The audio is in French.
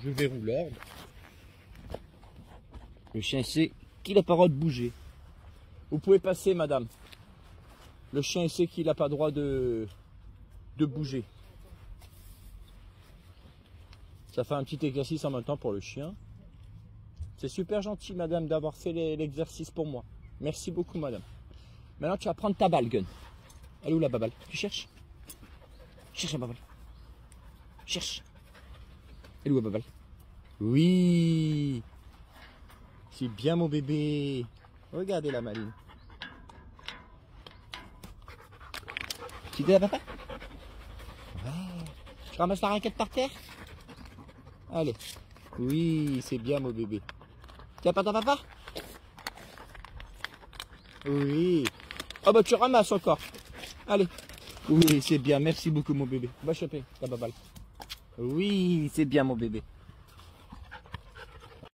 Je verrouille l'ordre. Le chien sait qu'il n'a pas le droit de bouger. Vous pouvez passer, madame. Le chien sait qu'il n'a pas le droit de bouger. Ça fait un petit exercice en même temps pour le chien. C'est super gentil, madame, d'avoir fait l'exercice pour moi. Merci beaucoup, madame. Maintenant, tu vas prendre ta balle, Gun. Elle est où la baballe? Tu cherches? Cherche la baballe. Cherche. Elle est où la baballe? Oui. C'est bien, mon bébé. Regardez la maline. Tu dis à papa? Ouais. Tu ramasses la raquette par terre? Allez. Oui, c'est bien, mon bébé. Tu as pas ton papa? Oui. Oh bah tu ramasses encore. Allez. Oui, c'est bien. Merci beaucoup, mon bébé. Va choper ta baballe. Oui, c'est bien, mon bébé.